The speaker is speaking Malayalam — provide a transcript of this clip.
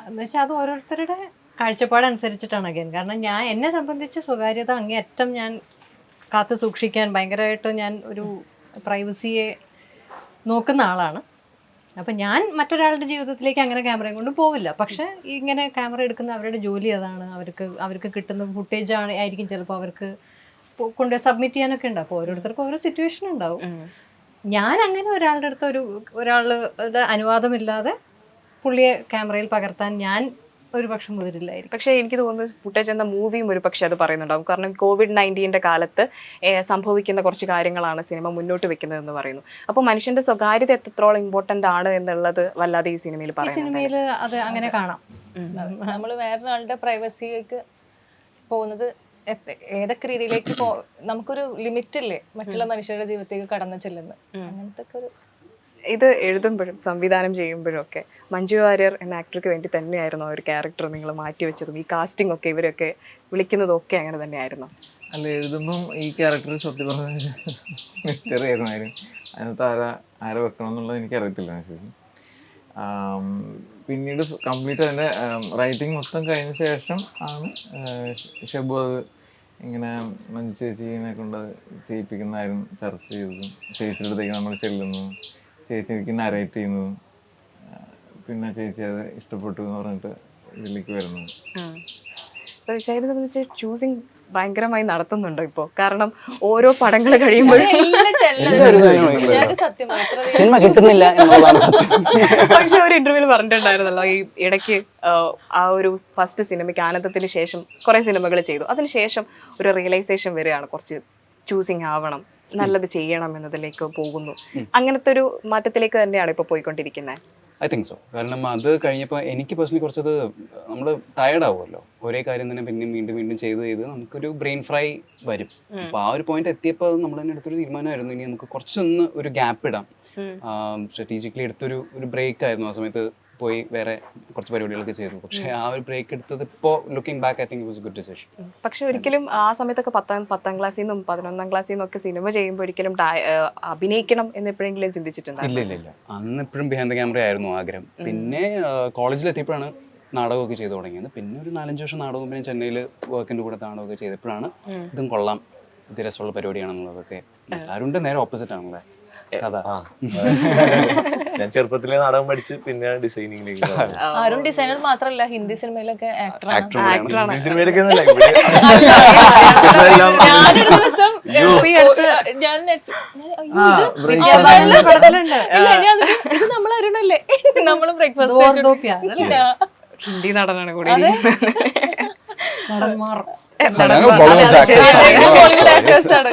എന്ന് വെച്ചാൽ അത് ഓരോരുത്തരുടെ കാഴ്ചപ്പാടനുസരിച്ചിട്ടാണ് അഗൈൻ. കാരണം എന്നെ സംബന്ധിച്ച് സ്വകാര്യത അങ്ങേയറ്റം ഞാൻ കാത്തു സൂക്ഷിക്കാൻ ഭയങ്കരമായിട്ട് ഞാൻ ഒരു പ്രൈവസിയെ നോക്കുന്ന ആളാണ്. അപ്പം ഞാൻ മറ്റൊരാളുടെ ജീവിതത്തിലേക്ക് അങ്ങനെ ക്യാമറയും കൊണ്ട് പോവില്ല. പക്ഷെ ഇങ്ങനെ ക്യാമറ എടുക്കുന്ന അവരുടെ ജോലി അതാണ്. അവർക്ക് കിട്ടുന്ന ഫുട്ടേജ് ആയിരിക്കും ചിലപ്പോൾ അവർക്ക് കൊണ്ടുപോയി സബ്മിറ്റ് ചെയ്യാനൊക്കെ ഉണ്ട്. അപ്പോൾ ഓരോരുത്തർക്കും ഓരോ സിറ്റുവേഷൻ ഉണ്ടാവും. ഞാൻ അങ്ങനെ ഒരാളുടെ അടുത്ത് ഒരാളുടെ അനുവാദമില്ലാതെ പുള്ളിയെ ക്യാമറയിൽ പകർത്താൻ ഞാൻ ഒരു പക്ഷെ മുതിരില്ലായിരിക്കും. പക്ഷേ എനിക്ക് തോന്നുന്നത് ഫുട്ടേജ് എന്ന മൂവിയും ഒരു പക്ഷേ അത് പറയുന്നുണ്ടാവും. കാരണം COVID-19 കാലത്ത് സംഭവിക്കുന്ന കുറച്ച് കാര്യങ്ങളാണ് സിനിമ മുന്നോട്ട് വെക്കുന്നതെന്ന് പറയുന്നു. അപ്പോൾ മനുഷ്യന്റെ സ്വകാര്യത എത്രത്തോളം ഇമ്പോർട്ടന്റ് ആണ് എന്നുള്ളത് വല്ലാതെ ഈ സിനിമയിൽ പറയുന്നു. സിനിമയിൽ അത് അങ്ങനെ കാണാം. നമ്മൾ വേറൊരാളുടെ പ്രൈവസിയിലേക്ക് പോകുന്നത് ഏതൊക്കെ രീതിയിലേക്ക് നമുക്കൊരു ലിമിറ്റ് ഇല്ലേ മറ്റുള്ള മനുഷ്യരുടെ ജീവിതത്തേക്ക് കടന്നു ചെല്ലുന്നത്. അങ്ങനത്തെ ഒരു ഇത് എഴുതുമ്പോഴും സംവിധാനം ചെയ്യുമ്പോഴും ഒക്കെ മഞ്ജു വാര്യർ എന്ന ആക്ടർക്ക് വേണ്ടി തന്നെയായിരുന്നു ആ ഒരു ക്യാരക്ടർ നിങ്ങൾ മാറ്റിവെച്ചതും ഈ കാസ്റ്റിംഗ് ഒക്കെ ഇവരൊക്കെ വിളിക്കുന്നതും ഒക്കെ അങ്ങനെ തന്നെയായിരുന്നു? അല്ല, എഴുതുമ്പം ഈ ക്യാരക്ടർ സത്യം പറഞ്ഞ മിസ്റ്ററി ആയിരുന്നു. അതിനകത്ത് ആരെ വെക്കണം എന്നുള്ളത് എനിക്കറിയത്തില്ല ശരിക്കും. പിന്നീട് കംപ്ലീറ്റ് അതിൻ്റെ റൈറ്റിംഗ് മൊത്തം കഴിഞ്ഞ ശേഷം ആണ് ഷെബു അത് ഇങ്ങനെ മഞ്ജു ചേച്ചിനെ കൊണ്ട് ചെയ്യിപ്പിക്കുന്നതായിരുന്നു ചർച്ച ചെയ്തതും. ചേച്ചിയുടെ അടുത്തേക്ക് നമ്മൾ ചെല്ലുന്നു, ചേച്ചി എനിക്ക് നരേറ്റ് ചെയ്യുന്നു, പിന്നെ ചേച്ചി അത് ഇഷ്ടപ്പെട്ടു എന്ന് പറഞ്ഞിട്ട് ഇതിലേക്ക് വരുന്നു. ഋഷാദിനെ സംബന്ധിച്ച് ചൂസിങ് ഭയങ്കരമായി നടത്തുന്നുണ്ടോ ഇപ്പോൾ? കാരണം ഓരോ പടങ്ങൾ കഴിയുമ്പോഴും പക്ഷെ ഒരു ഇന്റർവ്യൂവിൽ പറഞ്ഞിട്ടുണ്ടായിരുന്നല്ലോ ഈ ഇടയ്ക്ക് ആ ഒരു ഫസ്റ്റ് സിനിമയ്ക്ക് ആനന്ദത്തിന് ശേഷം കുറെ സിനിമകൾ ചെയ്തു, അതിനുശേഷം ഒരു റിയലൈസേഷൻ വരികയാണ് കുറച്ച് ചൂസിങ് ആവണം, നല്ലത് ചെയ്യണം എന്നതിലേക്ക് പോകുന്നു. അങ്ങനത്തെ ഒരു മാറ്റത്തിലേക്ക് തന്നെയാണ് ഇപ്പോൾ പോയിക്കൊണ്ടിരിക്കുന്നത്. I think so. കാരണം അത് കഴിഞ്ഞപ്പോൾ എനിക്ക് പേഴ്സണലി കുറച്ചത് നമ്മൾ ടയർഡ് ആവുമല്ലോ, ഒരേ കാര്യം തന്നെ പിന്നെയും വീണ്ടും വീണ്ടും ചെയ്ത് നമുക്കൊരു ബ്രെയിൻ ഫ്രൈ വരും. അപ്പോൾ ആ ഒരു പോയിന്റ് എത്തിയപ്പോൾ നമ്മൾ തന്നെ എടുത്തൊരു തീരുമാനമായിരുന്നു, ഇനി നമുക്ക് കുറച്ചൊന്ന് ഒരു ഗ്യാപ്പ് ഇടാം. സ്ട്രാറ്റജിക്കലി എടുത്തൊരു ബ്രേക്ക് ആയിരുന്നു. ആ സമയത്ത് പോയി വേറെ കുറച്ച് പരിപാടികളൊക്കെ ചെയ്തു. പക്ഷേ ആ ഒരു ബ്രേക്ക് എടുത്തത് ഇപ്പോൾ looking back I think it was A good decision. പക്ഷെ ഒരിക്കലും ആ സമയത്തൊക്കെ പത്താം ക്ലാസ്സിൽ നിന്നും 11ാം ക്ലാസ്സിൽ നിന്നൊക്കെ സിനിമ ചെയ്യുമ്പോൾ ഒരിക്കലും അഭിനയിക്കണം എന്ന് എപ്പോഴെങ്കിലും ചിന്തിച്ചിട്ടുണ്ടോ? ഇല്ല. അന്ന് എപ്പോഴും ബിഹൈൻഡ് ദ ക്യാമറ ആയിരുന്നു ആഗ്രഹം. പിന്നെ കോളേജിലെത്തിയപ്പോഴാണ് നാടകമൊക്കെ ചെയ്തു തുടങ്ങിയത്. പിന്നെ ഒരു 4-5 വർഷം നാടകം, പിന്നെ ചെന്നൈയിൽ വർക്കിൻ്റെ കൂടെ നാടകമൊക്കെ ചെയ്തപ്പോഴാണ് ഇതും കൊള്ളാം, ഇത് രസമുള്ള പരിപാടിയാണെന്നുള്ളതൊക്കെ. ആരുണ്ട് നേരെ ഓപ്പോസിറ്റ് ആണല്ലേ കഥ. ഞാൻ ചെറുപ്പത്തിലെ നാടകം പഠിച്ച് പിന്നെ ഡിസൈനിങ്ങിലേക്ക്. ആരും ഡിസൈനർ മാത്രമല്ല, ഹിന്ദി സിനിമയിലൊക്കെ ആക്ടറാണ്. ഞാനൊരു ദിവസം ഇത് നമ്മൾ അറിയണല്ലേ, നമ്മള് ബ്രേക്ക്ഫാസ്റ്റ് ഹിന്ദി നടനാണ് കൂടി നടന്മാർ ബോളിവുഡ് ആക്ടേഴ്സ് ആണ്.